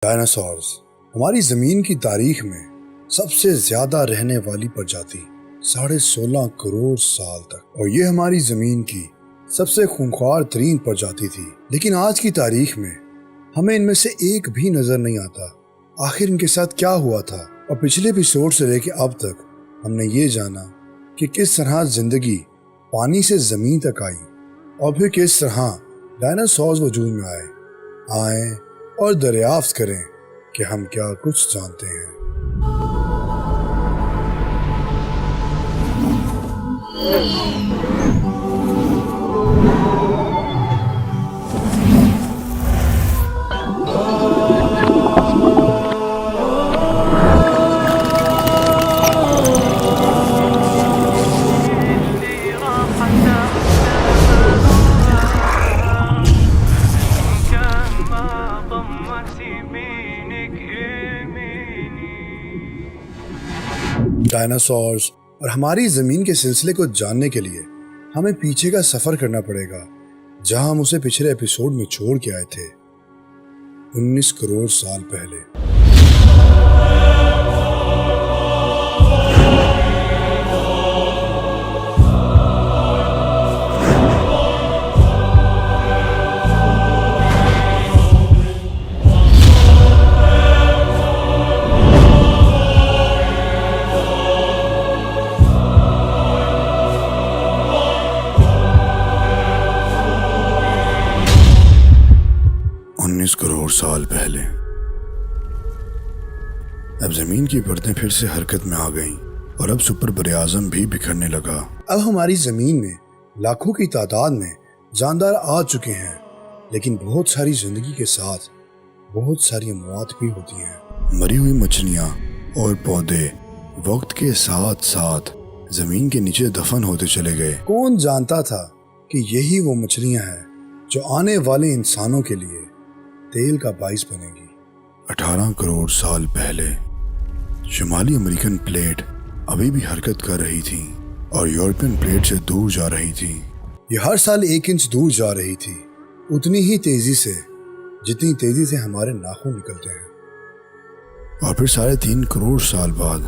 Dinosaurs ہماری زمین کی تاریخ میں سب سے زیادہ رہنے والی پرجاتی 16.5 کروڑ سال تک، اور یہ ہماری زمین کی سب سے خونخوار ترین پرجاتی تھی۔ لیکن آج کی تاریخ میں ہمیں ان میں سے ایک بھی نظر نہیں آتا۔ آخر ان کے ساتھ کیا ہوا تھا؟ اور پچھلے ایپیسوڈ سے لے کے اب تک ہم نے یہ جانا کہ کس طرح زندگی پانی سے زمین تک آئی، اور پھر کس طرح ڈائناسورز وجود میں آئیں اور دریافت کریں کہ ہم کیا کچھ جانتے ہیں۔ ڈائناسورز اور ہماری زمین کے سلسلے کو جاننے کے لیے ہمیں پیچھے کا سفر کرنا پڑے گا، جہاں ہم اسے پچھلے ایپیسوڈ میں چھوڑ کے آئے تھے 19 کروڑ سال پہلے۔ کروڑ سال پہلے اب زمین کی پرتیں پھر سے حرکت میں آ گئیں، اور اب سپر براعظم بھی بکھرنے لگا۔ اب ہماری زمین میں لاکھوں کی تعداد میں جاندار آ چکے ہیں، لیکن بہت ساری زندگی کے ساتھ بہت ساری اموات بھی ہوتی ہیں۔ مری ہوئی مچھلیاں اور پودے وقت کے ساتھ ساتھ زمین کے نیچے دفن ہوتے چلے گئے۔ کون جانتا تھا کہ یہی وہ مچھلیاں ہیں جو آنے والے انسانوں کے لیے تیل کا باعث بنے گی۔ 18 کروڑ سال پہلے شمالی امریکن پلیٹ ابھی بھی حرکت کر رہی تھی اور یورپین پلیٹ سے دور جا رہی تھی۔ یہ ہر سال 1 انچ دور جا رہی تھی، اتنی ہی تیزی سے جتنی تیزی سے ہمارے ناخن نکلتے ہیں۔ اور پھر 3.5 کروڑ سال بعد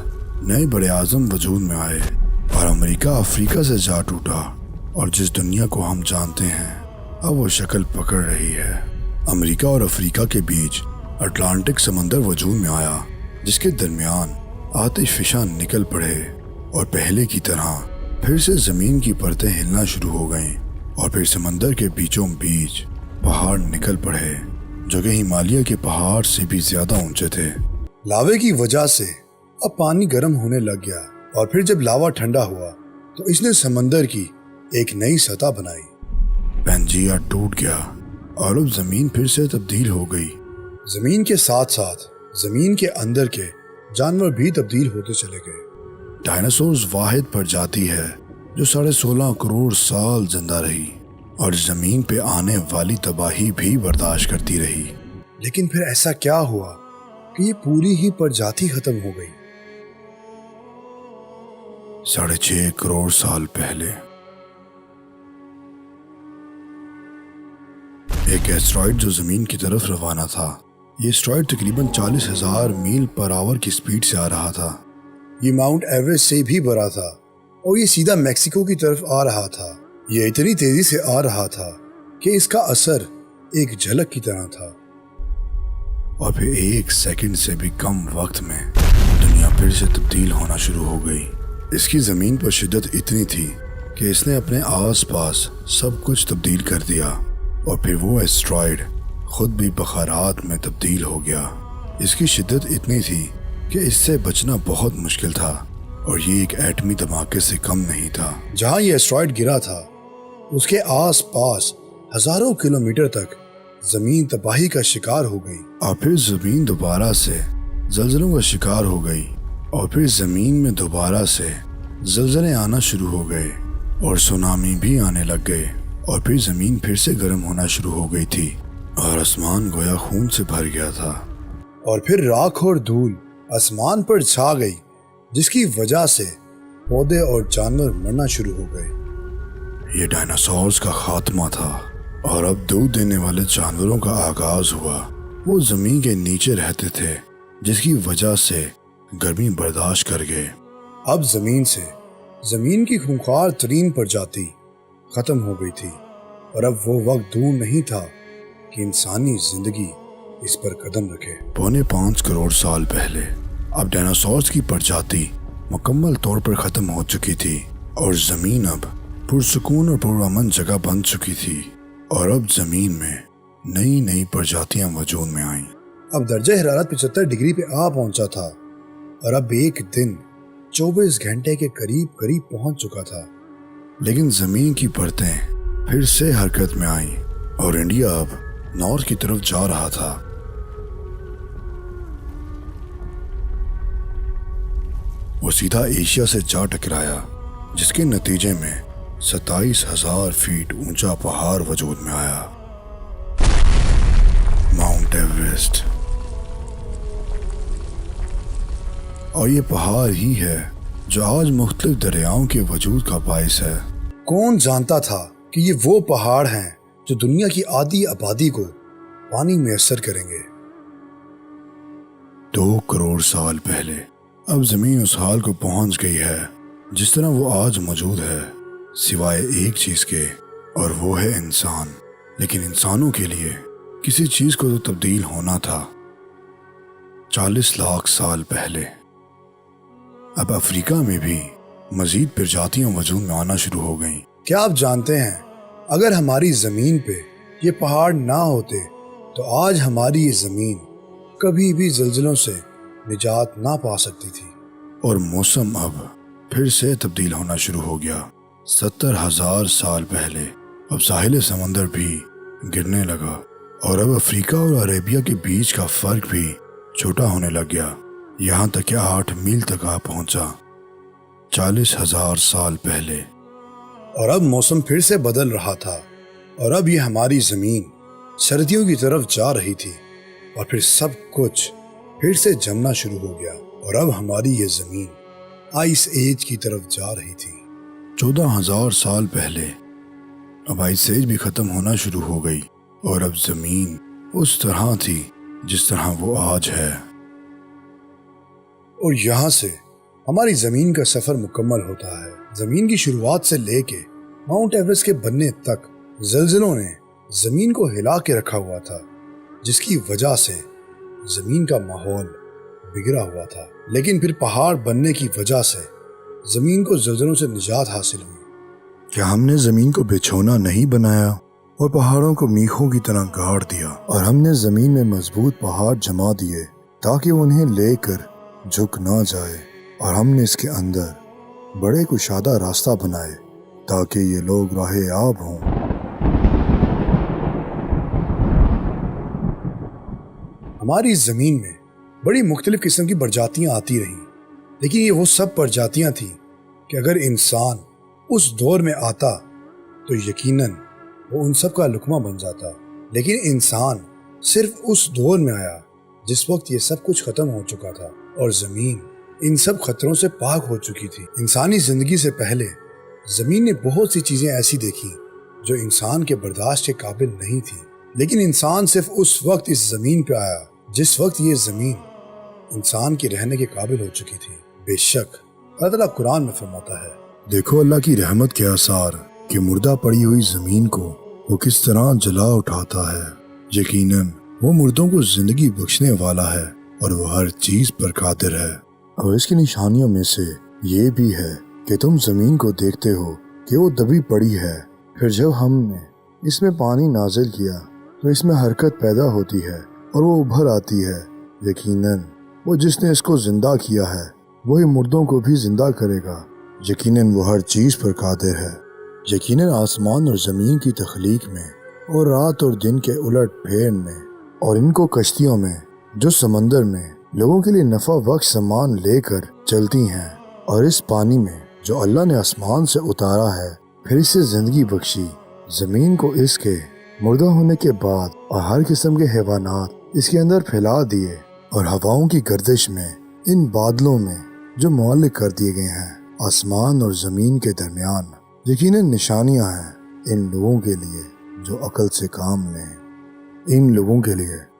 نئے بڑے اعظم وجود میں آئے، اور امریکہ افریقہ سے جا ٹوٹا، اور جس دنیا کو ہم جانتے ہیں اب وہ شکل پکڑ رہی ہے۔ امریکہ اور افریقہ کے بیچ اٹلانٹک سمندر وجود میں آیا، جس کے درمیان آتش فشاں نکل پڑے، اور پہلے کی طرح پھر سے زمین کی پرتیں ہلنا شروع ہو گئیں، اور پھر سمندر کے بیچوں بیچ پہاڑ نکل پڑے، جو کہ ہمالیہ کے پہاڑ سے بھی زیادہ اونچے تھے۔ لاوے کی وجہ سے اب پانی گرم ہونے لگ گیا، اور پھر جب لاوا ٹھنڈا ہوا تو اس نے سمندر کی ایک نئی سطح بنائی۔ پینجیا ٹوٹ گیا، اور اب زمین پھر سے تبدیل ہو گئی۔ زمین کے ساتھ ساتھ زمین کے اندر کے جانور بھی تبدیل ہوتے چلے گئے۔ ڈائناسورز واحد پرجاتی ہے جو 16.5 کروڑ سال زندہ رہی، اور زمین پہ آنے والی تباہی بھی برداشت کرتی رہی۔ لیکن پھر ایسا کیا ہوا کہ یہ پوری ہی پرجاتی ختم ہو گئی؟ 6.5 کروڑ سال پہلے ایک ایسٹرائیڈ جو زمین کی طرف روانہ تھا۔ یہ ایسٹرائیڈ تقریباً 40,000 میل پر آور کی سپیڈ سے آ رہا تھا۔ یہ ماؤنٹ ایوریسٹ سے بھی بڑا تھا، اور یہ سیدھا میکسیکو کی طرف آ رہا تھا۔ یہ اتنی تیزی سے آ رہا تھا کہ اس کا اثر ایک جھلک کی طرح تھا، اور پھر 1 سیکنڈ سے بھی کم وقت میں دنیا پھر سے تبدیل ہونا شروع ہو گئی۔ اس کی زمین پر شدت اتنی تھی کہ اس نے اپنے آس پاس سب کچھ تبدیل کر دیا، اور پھر وہ ایسٹرائیڈ خود بھی بخارات میں تبدیل ہو گیا۔ اس کی شدت اتنی تھی کہ اس سے بچنا بہت مشکل تھا، اور یہ ایک ایٹمی دھماکے سے کم نہیں تھا۔ جہاں یہ ایسٹرائیڈ گرا تھا اس کے آس پاس ہزاروں کلومیٹر تک زمین تباہی کا شکار ہو گئی، اور پھر زمین دوبارہ سے زلزلوں کا شکار ہو گئی، اور پھر زمین میں دوبارہ سے زلزلے آنا شروع ہو گئے، اور سونامی بھی آنے لگ گئے، اور پھر زمین پھر سے گرم ہونا شروع ہو گئی تھی، اور آسمان گویا خون سے بھر گیا تھا، اور پھر راکھ اور دھول آسمان پر چھا گئی، جس کی وجہ سے پودے اور جانور مرنا شروع ہو گئے۔ یہ ڈائناسورز کا خاتمہ تھا، اور اب دودھ دینے والے جانوروں کا آغاز ہوا۔ وہ زمین کے نیچے رہتے تھے جس کی وجہ سے گرمی برداشت کر گئے۔ اب زمین کی خونخوار ترین پرجاتی ختم ہو گئی تھی اور اب وہ وقت دور نہیں تھا کہ انسانی زندگی اس پر قدم رکھے۔ 5.25 کروڑ سال پہلے اب ڈائناسورز کی پرجاتی مکمل طور پر ختم ہو چکی تھی اور زمین اب پرسکون اور پرامن جگہ بن چکی تھی، اور اب زمین میں نئی پرجاتیاں وجود میں آئیں۔ اب درجہ حرارت 75 ڈگری پہ آ پہنچا تھا اور اب ایک دن 24 گھنٹے کے قریب پہنچ چکا تھا، لیکن زمین کی پرتیں پھر سے حرکت میں آئیں اور انڈیا اب نارتھ کی طرف جا رہا تھا۔ وہ سیدھا ایشیا سے جا ٹکرایا، جس کے نتیجے میں 27,000 فیٹ اونچا پہاڑ وجود میں آیا، ماؤنٹ ایوریسٹ۔ اور یہ پہاڑ ہی ہے جو آج مختلف دریاؤں کے وجود کا باعث ہے۔ کون جانتا تھا کہ یہ وہ پہاڑ ہیں جو دنیا کی آدھی آبادی کو پانی میسر کریں گے۔ 2 کروڑ سال پہلے اب زمین اس حال کو پہنچ گئی ہے جس طرح وہ آج موجود ہے، سوائے ایک چیز کے، اور وہ ہے انسان۔ لیکن انسانوں کے لیے کسی چیز کو تو تبدیل ہونا تھا۔ 40 لاکھ سال پہلے اب افریقہ میں بھی مزید پرجاتیاں وجود میں آنا شروع ہو گئیں۔ کیا آپ جانتے ہیں اگر ہماری زمین پہ یہ پہاڑ نہ ہوتے تو آج ہماری یہ زمین کبھی بھی زلزلوں سے نجات نہ پا سکتی تھی، اور موسم اب پھر سے تبدیل ہونا شروع ہو گیا۔ 70,000 سال پہلے اب ساحل سمندر بھی گرنے لگا اور اب افریقہ اور عربیہ کے بیچ کا فرق بھی چھوٹا ہونے لگ گیا، یہاں تک کہ 8 میل تک آ پہنچا 40,000 سال پہلے۔ اور اب موسم پھر سے بدل رہا تھا اور اب یہ ہماری زمین سردیوں کی طرف جا رہی تھی، اور پھر سب کچھ پھر سے جمنا شروع ہو گیا اور اب ہماری یہ زمین آئس ایج کی طرف جا رہی تھی۔ 14,000 سال پہلے اب آئس ایج بھی ختم ہونا شروع ہو گئی اور اب زمین اس طرح تھی جس طرح وہ آج ہے۔ اور یہاں سے ہماری زمین کا سفر مکمل ہوتا ہے۔ زمین کی شروعات سے لے کے ماؤنٹ ایوریسٹ کے بننے تک زلزلوں نے زمین کو ہلا کے رکھا ہوا تھا، جس کی وجہ سے زمین کا ماحول بگڑا ہوا تھا، لیکن پھر پہاڑ بننے کی وجہ سے زمین کو زلزلوں سے نجات حاصل ہوئی۔ کیا ہم نے زمین کو بچھونا نہیں بنایا اور پہاڑوں کو میخوں کی طرح گاڑ دیا، اور ہم نے زمین میں مضبوط پہاڑ جما دیے تاکہ انہیں لے کر جھک نہ جائے، اور ہم نے اس کے اندر بڑے کشادہ راستہ بنائے تاکہ یہ لوگ راہ آب ہوں۔ ہماری زمین میں بڑی مختلف قسم کی پرجاتیاں آتی رہیں، لیکن یہ وہ سب پرجاتیاں تھیں کہ اگر انسان اس دور میں آتا تو یقیناً وہ ان سب کا لقمہ بن جاتا، لیکن انسان صرف اس دور میں آیا جس وقت یہ سب کچھ ختم ہو چکا تھا اور زمین ان سب خطروں سے پاک ہو چکی تھی۔ انسانی زندگی سے پہلے زمین نے بہت سی چیزیں ایسی دیکھی جو انسان کے برداشت کے قابل نہیں تھی، لیکن انسان صرف اس وقت اس زمین پہ آیا جس وقت یہ زمین انسان کے رہنے کے قابل ہو چکی تھی۔ بے شک اللہ تعالیٰ قرآن میں فرماتا ہے، دیکھو اللہ کی رحمت کے آثار کہ مردہ پڑی ہوئی زمین کو وہ کس طرح جلا اٹھاتا ہے، یقیناً وہ مردوں کو زندگی بخشنے والا ہے اور وہ ہر چیز پر قادر ہے۔ اور اس کی نشانیوں میں سے یہ بھی ہے کہ تم زمین کو دیکھتے ہو کہ وہ دبی پڑی ہے، پھر جب ہم نے اس میں پانی نازل کیا تو اس میں حرکت پیدا ہوتی ہے اور وہ ابھر آتی ہے۔ یقیناً وہ جس نے اس کو زندہ کیا ہے وہی مردوں کو بھی زندہ کرے گا، یقیناً وہ ہر چیز پر قادر ہے۔ یقیناً آسمان اور زمین کی تخلیق میں اور رات اور دن کے الٹ پھیر میں اور ان کو کشتیوں میں جو سمندر میں لوگوں کے لیے نفع بخش سامان لے کر چلتی ہیں، اور اس پانی میں جو اللہ نے آسمان سے اتارا ہے پھر اسے زندگی بخشی، زمین کو اس کے مردہ ہونے کے بعد اور ہر قسم کے حیوانات اس کے اندر پھیلا دیے، اور ہواؤں کی گردش میں ان بادلوں میں جو معلق کر دیے گئے ہیں آسمان اور زمین کے درمیان، یقیناً نشانیاں ہیں ان لوگوں کے لیے جو عقل سے کام لیں، ان لوگوں کے لیے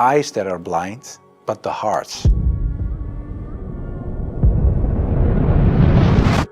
eyes that are blind, but the hearts.